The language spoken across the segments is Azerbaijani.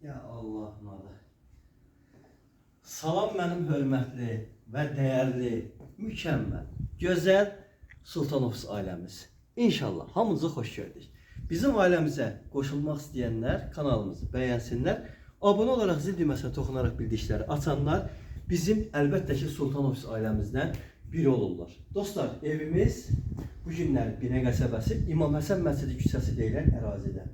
Ya Allah'ım adı. Salam mənim hörmətli və dəyərli, mükəmməl, gözəl Sultanovuz ailəmiz. İnşallah hamınızı xoş gördük. Bizim ailəmizə qoşulmaq istəyənlər kanalımızı bəyənsinlər. Abunə olaraq zil düyməsinə toxunaraq bildikləri açanlar bizim əlbəttə ki Sultanovuz ailəmizdən biri olurlar. Dostlar, evimiz bu günlər Binə qəsəbəsi İmam Həsən Məscidi küçəsi deyilən ərazidə.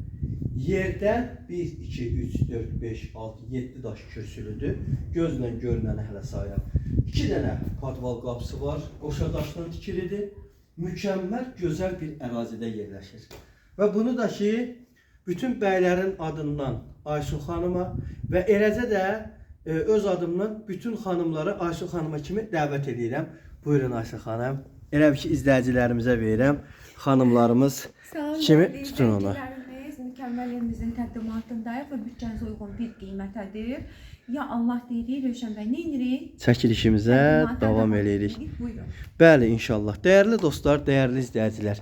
Yerdən 1, 2, 3, 4, 5, 6, 7 daş kürsülüdür. Gözlə görünəni hələ sayaq. 2 dənə padval qapısı var. Qoşa daşdan tikilidir. Mükəmməl, gözəl bir ərazidə yerləşir. Və bunu da ki, bütün bəylərin adından Aysun xanıma və eləcə də öz adımdan bütün xanımları Aysun xanıma kimi dəvət edirəm. Buyurun Aysun xanım. Elə bir ki, izləyicilərimizə verirəm. Xanımlarımız kimi tutun onu. Mükəmməl evimizin təqdimatındayıq və bütçənizə uyğun bir qiymətədir. Ya Allah deyirik, Rövşən bəy, nə edirik? Çəkilişimizə davam edirik. Bəli, inşallah. Dəyərli dostlar, dəyərli izləyicilər.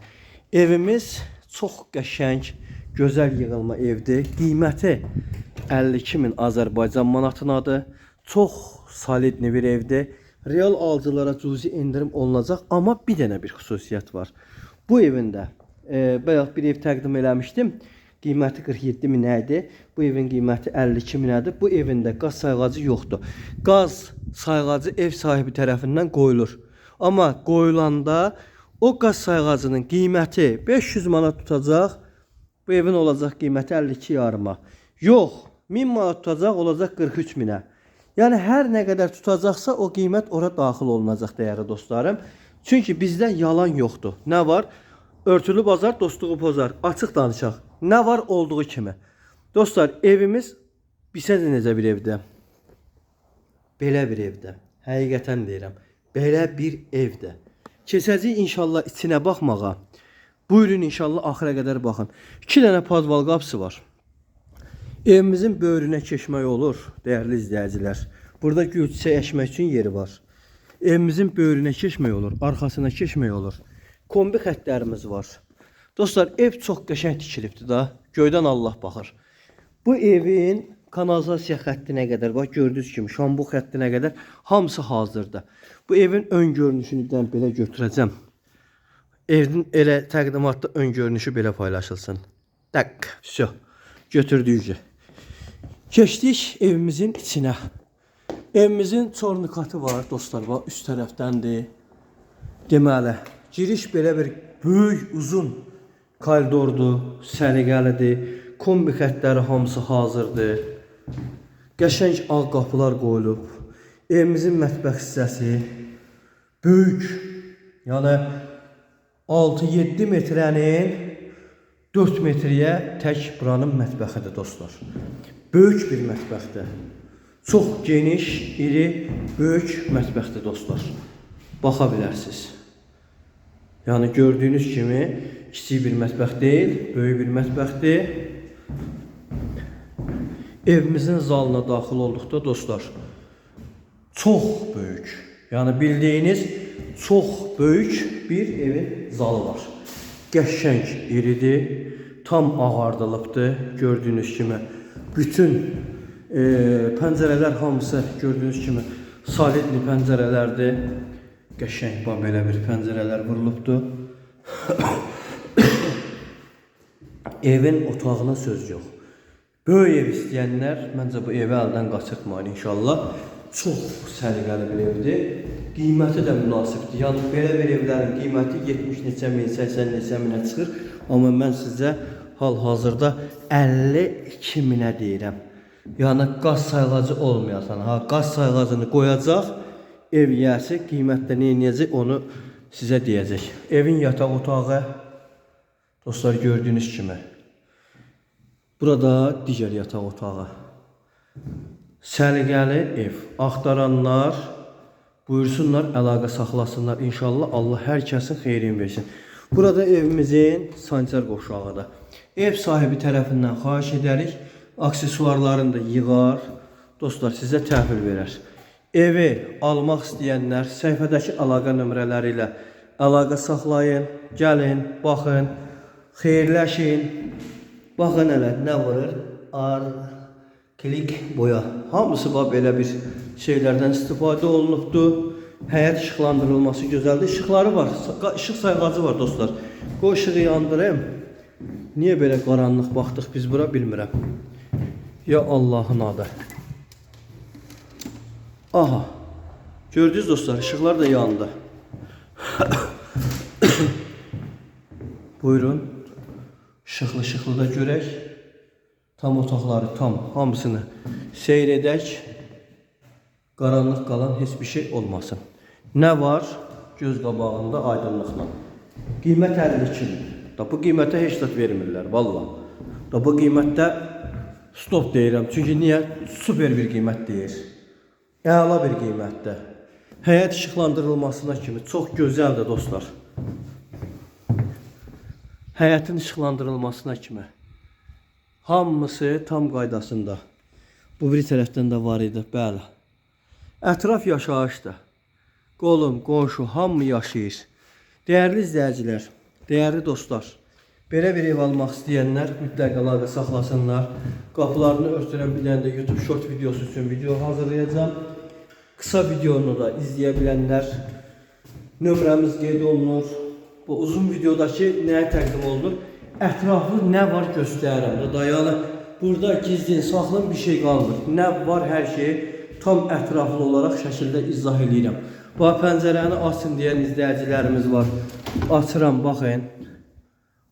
Evimiz çox qəşəng, gözəl yığılma evdir. Qiyməti 52.000 Azərbaycan manatınadır. Çox solidli bir evdir. Real alıcılara cüzi indirim olunacaq, amma bir dənə bir xüsusiyyət var. Bu evində bayaq bir ev təqdim eləmişdim. Qiyməti 47.000 idi. Bu evin qiyməti 52.000-dir. Bu evində qaz sayğacı yoxdur. Qaz sayğacı ev sahibi tərəfindən qoyulur. Amma qoyulanda o qaz sayğacının qiyməti 500 manat tutacaq. Bu evin olacaq qiyməti 52.5-a. Yox, 1000 manat tutacaq, olacaq 43.000-ə. Yəni hər nə qədər tutacaqsa o qiymət ora daxil olunacaq dəyərli dostlarım. Çünki bizdə yalan yoxdur. Nə var? Örtülü bazar, dostluğu pozar. Açıq danışaq. Nə var olduğu kimi. Dostlar, evimiz bilsəniz necə bir evdə. Belə bir evdə. Həqiqətən deyirəm. Belə bir evdə. Keçəcəyik inşallah içinə baxmağa. Buyurun inşallah axıra qədər baxın. 2 dənə padval qapısı var. Evimizin böyrünə keçmək olur, dəyərli izləyicilər. Burada gül çiçək əkmək üçün yeri var. Evimizin böyrünə keçmək olur, arxasına keçmək olur. Kombi xəttlərimiz var. Dostlar, ev çox qəşəng tikilibdir da. Göydən Allah baxır. Bu evin kanalizasiya xəttinə qədər, bax gördüyünüz kimi şambu xəttinə qədər hamısı hazırdır. Bu evin ön görünüşünü belə götürəcəm. Evin elə təqdimatda ön görünüşü belə paylaşılsın. Tak, все. Götürdüyücü. Keçdik evimizin içinə. Evimizin çornikatı var dostlar, bax üst tərəfdəndir. Deməli, giriş belə bir böyük, uzun koridordur, səliqəlidir. Kombi xəttləri hamısı hazırdır. Qəşəng ağ qapılar qoyulub. Evimizin mətbəx hissəsi böyük. Yəni 6-7 metrənin 4 metrəyə tək buranın mətbəxidir dostlar. Böyük bir mətbəxdir. Çox geniş, iri, böyük mətbəxdir dostlar. Baxa bilərsiniz. Yəni gördüyünüz kimi kiçik bir mətbəx deyil, böyük bir mətbəxdir. Evimizin zalına daxil olduqda dostlar, çox böyük. Yəni bildiyiniz çox böyük bir evin zalı var. Qəşəng iridir, tam ağardılıbdır gördüyünüz kimi. Bütün pəncərələr hamısı gördüyünüz kimi solidli pəncərələrdir. Qəşəng belə bir pəncərələr vurulubdur. Evin otağına söz yox. Böyük ev istəyənlər məncə bu evi əldən qaçırtmayın inşallah. Çox səliqəli bir evdir. Qiyməti də münasibdir. Yəni belə bir evlərin qiyməti 70 neçə min, 80 neçə minə çıxır. Amma mən sizə hal-hazırda 52.000-ə deyirəm. Yəni qaz sayğacı olmayasan, qaz sayğacını qoyacaq, ev yiyəsi qiymətdə nə edəcək onu sizə deyəcək. Evin yataq otağı dostlar gördüyünüz kimi. Burada digər yataq otağı. Səliqəli ev. Axtaranlar buyursunlar, əlaqə saxlasınlar. İnşallah Allah hər kəsin xeyrini versin. Burada evimizin sanitar qovşağıdır. Ev sahibi tərəfindən xahiş edərik. Aksesuarlarını da yığar. Dostlar sizə təhvil verər. Evi almaq istəyənlər səhifədəki əlaqə nömrələri ilə əlaqə saxlayın. Gəlin, baxın, xeyirləşin. Baxın hələ nə vurur? klik boya. Hamısı bax belə bir şeylərdən istifadə olunubdur. Həyət işıqlandırılması gözəldir. İşıqları var, işıq sayğacı var dostlar. Qoy işığı yandırayım. Niyə belə qaranlıq baxdıq biz bura bilmirəm. Ya Allahın adı. Aha. Gördünüz dostlar, işıqlar da yandı. Buyurun. Işıqlı da görək. Tam otaqları, tam hamısını seyr edək. Qaranlıq qalan heç bir şey olmasın. Nə var? Göz qabağında aydınlıqla. Qiymət 52 min. Da bu qiymətə heç zat vermirlər, valla. Da bu qiymətdə stop deyirəm. Çünki niyə? Super bir qiymət deyir. Əla bir qiymətdə. Həyət işıqlandırılmasına kimi çox gözəldir dostlar. Həyətin işıqlandırılmasına kimi. Hamısı tam qaydasında. Bu bir tərəfdən də var idi, bəli. Ətraf yaşayışdır. Qolum, qonşu, hamı yaşayır. Dəyərli izləyicilər, dəyərli dostlar, belə bir ev almaq istəyənlər mütləq əlaqə saxlasınlar. Qapılarını örtürəm biləndə YouTube short videosu üçün video hazırlayacağım. Kısa videonu da izləyə bilənlər nömrəmiz qeyd olunur. Bu uzun videodakı nəyə təqdim olunur? Ətraflı nə var göstərirəm. Dayalı burada gizlin, saxlın bir şey qalmır. Nə var hər şeyi tam ətraflı olaraq şəkildə izah edirəm. Bu pəncərəni açın deyən izləyicilərimiz var. Açıram, baxın.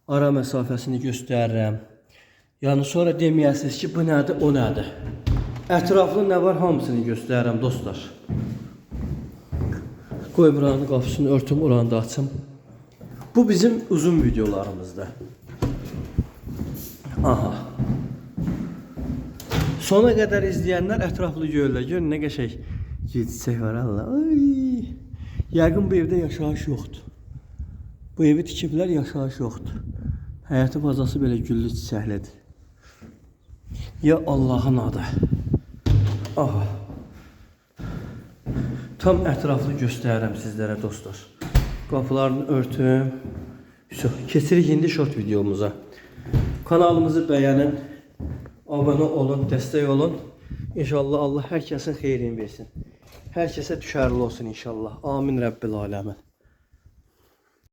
Ara məsafəsini göstərirəm. Yəni sonra deməyəsiniz ki, bu nədir, o nədir. Ətraflı nə var hamısını göstərirəm dostlar. Qoy buranın qapısını örtüm, oranı da açım. Bu bizim uzun videolarımızda. Aha. Sona qədər izləyənlər ətraflı görürlər. Görün nə qəşəng çiçək var Allah. Ay. Yəqin bu evdə yaşayış yoxdur. Bu evi tikiblər, yaşayış yoxdur. Həyəti bazası belə güllü çiçəklidir. Ya Allahın adı. Aha. Tam ətraflı göstərirəm sizlərə dostlar. Qapılarını örtüm. Keçirik indi short videomuza. Kanalımızı bəyənin. Abone olun, dəstək olun. İnşallah Allah hər kəsin xeyrini versin. Hər kəsə düşərli olsun inşallah. Amin Rəbbil aləmin.